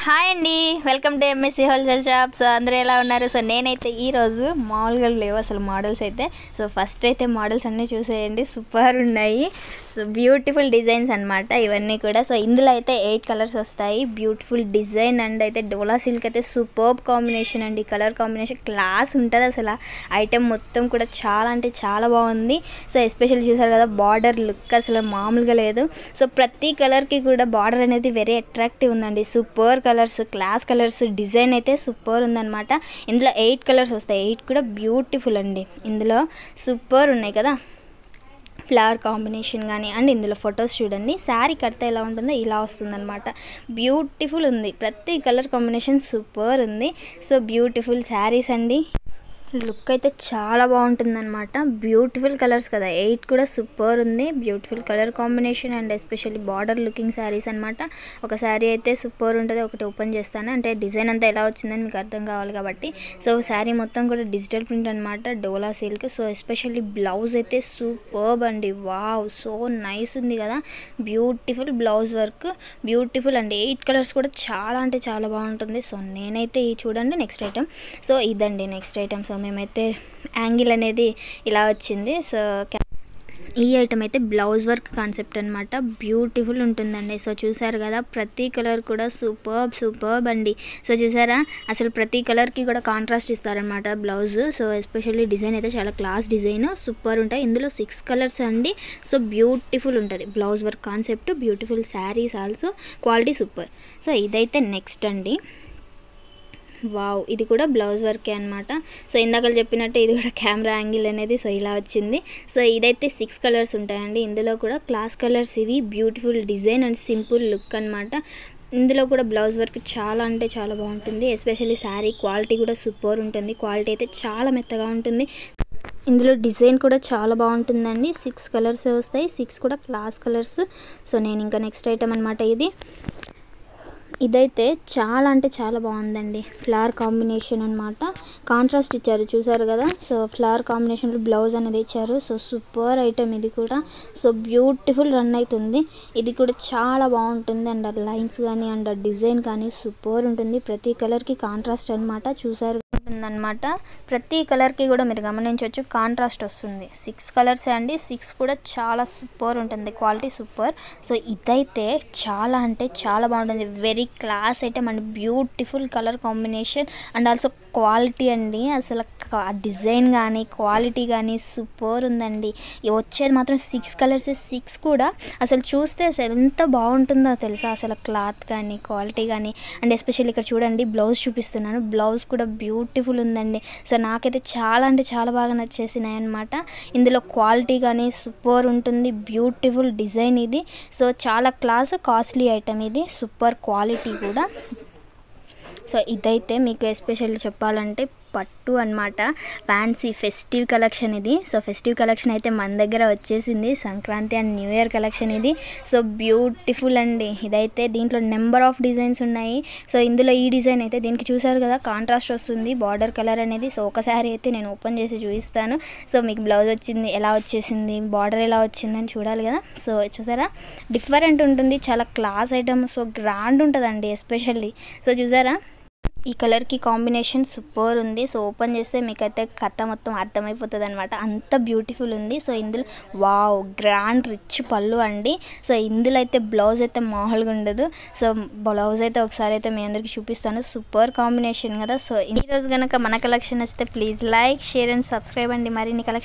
Hi అండి, welcome to MSc wholesale shops. అందరూ ఎలా ఉన్నారు? సో నేనైతే ఈరోజు మామూలుగా లేవు అసలు మోడల్స్ అయితే. సో ఫస్ట్ అయితే మోడల్స్ అన్నీ చూసేయండి, సూపర్ ఉన్నాయి. సో బ్యూటిఫుల్ డిజైన్స్ అనమాట ఇవన్నీ కూడా. సో ఇందులో అయితే 8 కలర్స్ వస్తాయి. బ్యూటిఫుల్ డిజైన్ అండ్ అయితే డోలా సిల్క్ అయితే సూపర్బ్ కాంబినేషన్ అండి. కలర్ కాంబినేషన్ క్లాస్ ఉంటుంది అసలు. ఐటెం మొత్తం కూడా చాలా అంటే చాలా బాగుంది. సో ఎస్పెషల్లీ చూసారు కదా, బార్డర్ లుక్ అసలు మామూలుగా లేదు. సో ప్రతి కలర్కి కూడా బార్డర్ అనేది వెరీ అట్రాక్టివ్ ఉందండి. Super colours, class colours, design అయితే సూపర్ ఉందన్నమాట. ఇందులో 8 కలర్స్ వస్తాయి. 8 కూడా బ్యూటిఫుల్ అండి. ఇందులో సూపర్ ఉన్నాయి కదా ఫ్లవర్ కాంబినేషన్ కానీ. అండ్ ఇందులో ఫొటోస్ చూడండి, శారీ కడితే ఎలా ఉంటుందో ఇలా వస్తుందన్నమాట. బ్యూటిఫుల్ ఉంది, ప్రతి కలర్ కాంబినేషన్ సూపర్ ఉంది. సో బ్యూటిఫుల్ శారీస్ అండి. లుక్ అయితే చాలా బాగుంటుందన్నమాట. బ్యూటిఫుల్ కలర్స్ కదా, 8 కూడా సూపర్ ఉంది. Beautiful colour combination and especially border looking saris అనమాట. ఒక శారీ అయితే సూపర్ ఉంటుంది. ఒకటి ఓపెన్ చేస్తాను, అంటే డిజైన్ అంతా ఎలా వచ్చిందని మీకు అర్థం కావాలి కాబట్టి. సో శారీ మొత్తం కూడా డిజిటల్ ప్రింట్ అనమాట, డోలా సిల్క్. సో ఎస్పెషల్లీ బ్లౌజ్ అయితే సూపర్బ్ అండి. వావ్, సో నైస్ ఉంది కదా. బ్యూటిఫుల్ బ్లౌజ్ వర్క్, బ్యూటిఫుల్ అండి. 8 కలర్స్ కూడా చాలా అంటే చాలా బాగుంటుంది. సో నేనైతే ఈ చూడండి నెక్స్ట్ ఐటమ్. సో ఇదండి నెక్స్ట్ ఐటమ్. సో మేమైతే యాంగిల్ అనేది ఇలా వచ్చింది. సో ఈ ఐటమ్ అయితే బ్లౌజ్ వర్క్ కాన్సెప్ట్ అనమాట. బ్యూటిఫుల్ ఉంటుందండి. సో చూసారు కదా, ప్రతి కలర్ కూడా సూపర్బ్ అండి. సో చూసారా, అసలు ప్రతి కలర్కి కూడా కాంట్రాస్ట్ ఇస్తారనమాట బ్లౌజ్. సో ఎస్పెషల్లీ డిజైన్ అయితే చాలా క్లాస్ డిజైన్, సూపర్ ఉంటాయి. ఇందులో 6 కలర్స్ అండి. సో బ్యూటిఫుల్ ఉంటుంది blouse work concept. Beautiful saris also, quality super. So ఇదైతే నెక్స్ట్ అండి. వావ్, ఇది కూడా బ్లౌజ్ వర్కే అనమాట. సో ఇందాక చెప్పినట్టు ఇది కూడా కెమెరా యాంగిల్ అనేది సో ఇలా వచ్చింది. సో ఇదైతే 6 కలర్స్ ఉంటాయండి. ఇందులో కూడా క్లాస్ కలర్స్ ఇవి. Beautiful design and simple look అనమాట. ఇందులో కూడా బ్లౌజ్ వర్క్ చాలా అంటే చాలా బాగుంటుంది. ఎస్పెషల్లీ శారీ క్వాలిటీ కూడా సూపర్ ఉంటుంది. క్వాలిటీ అయితే చాలా మెత్తగా ఉంటుంది. ఇందులో డిజైన్ కూడా చాలా బాగుంటుందండి. 6 కలర్స్ వస్తాయి, 6 కూడా క్లాస్ కలర్స్. సో నేను ఇంకా నెక్స్ట్ ఐటమ్ అనమాట ఇది. ఇదైతే చాలా అంటే చాలా బాగుందండి. ఫ్లవర్ కాంబినేషన్ అనమాట, కాంట్రాస్ట్ ఇచ్చారు చూసారు కదా. సో ఫ్లవర్ కాంబినేషన్లో బ్లౌజ్ అనేది ఇచ్చారు. సో సూపర్ ఐటమ్ ఇది కూడా. సో బ్యూటిఫుల్ రన్ అవుతుంది. ఇది కూడా చాలా బాగుంటుంది. అండ్ లైన్స్ కానీ అండ్ డిజైన్ కానీ సూపర్ ఉంటుంది. ప్రతి కలర్కి కాంట్రాస్ట్ అనమాట, చూసారు ఉంటుందన్నమాట. ప్రతి కలర్కి కూడా మీరు గమనించవచ్చు కాంట్రాస్ట్ వస్తుంది. 6 కలర్స్ అండి. 6 కూడా చాలా సూపర్ ఉంటుంది, క్వాలిటీ సూపర్. సో ఇదైతే చాలా అంటే చాలా బాగుంటుంది. Very class item and beautiful colour combination and also quality అండి. అసలు డిజైన్ కానీ క్వాలిటీ కానీ సూపర్ ఉందండి. వచ్చేది మాత్రం 6 కలర్స్. 6 కూడా అసలు చూస్తే అసలు ఎంత బాగుంటుందో తెలుసా. అసలు క్లాత్ కానీ క్వాలిటీ కానీ. అండ్ ఎస్పెషల్లీ ఇక్కడ చూడండి, బ్లౌజ్ చూపిస్తున్నాను. బ్లౌజ్ కూడా బ్యూటిఫుల్ ఉందండి. సో నాకైతే చాలా అంటే చాలా బాగా నచ్చేసినాయి అనమాట. ఇందులో క్వాలిటీ కానీ సూపర్ ఉంటుంది. బ్యూటిఫుల్ డిజైన్ ఇది. సో చాలా క్లాస్, కాస్ట్లీ ఐటమ్ ఇది. సూపర్ క్వాలిటీ కూడా. సో ఇదైతే మీకు ఎస్పెషల్లీ చెప్పాలంటే పట్టు అనమాట. ఫ్యాన్సీ ఫెస్టివ్ కలెక్షన్ ఇది. సో ఫెస్టివ్ కలెక్షన్ అయితే మన దగ్గర వచ్చేసింది. Sankranti and new year collection ఇది. సో బ్యూటిఫుల్ అండి. ఇదైతే దీంట్లో నెంబర్ ఆఫ్ డిజైన్స్ ఉన్నాయి. సో ఇందులో ఈ డిజైన్ అయితే దీనికి చూసారు కదా, కాంట్రాస్ట్ వస్తుంది బార్డర్ కలర్ అనేది. సో ఒకసారి అయితే నేను ఓపెన్ చేసి చూపిస్తాను. సో మీకు బ్లౌజ్ వచ్చింది ఎలా వచ్చేసింది, బార్డర్ ఎలా వచ్చిందని చూడాలి కదా. సో చూసారా, డిఫరెంట్ ఉంటుంది, చాలా క్లాస్ ఐటమ్. సో గ్రాండ్ ఉంటుందండి ఎస్పెషల్లీ. సో చూసారా, ఈ కలర్కి కాంబినేషన్ సూపర్ ఉంది. సో ఓపెన్ చేస్తే మీకైతే కథ మొత్తం అర్థమైపోతుంది అనమాట, అంత బ్యూటిఫుల్ ఉంది. సో ఇందులో వావ్, గ్రాండ్ రిచ్ పళ్ళు అండి. సో ఇందులో అయితే బ్లౌజ్ అయితే మామూలుగా ఉండదు. సో బ్లౌజ్ అయితే ఒకసారి అయితే మీ అందరికీ చూపిస్తాను. సూపర్ కాంబినేషన్ కదా. సో ఈరోజు కనుక మన కలెక్షన్ వస్తే please like, share and subscribe అండి. మరిన్ని కలెక్షన్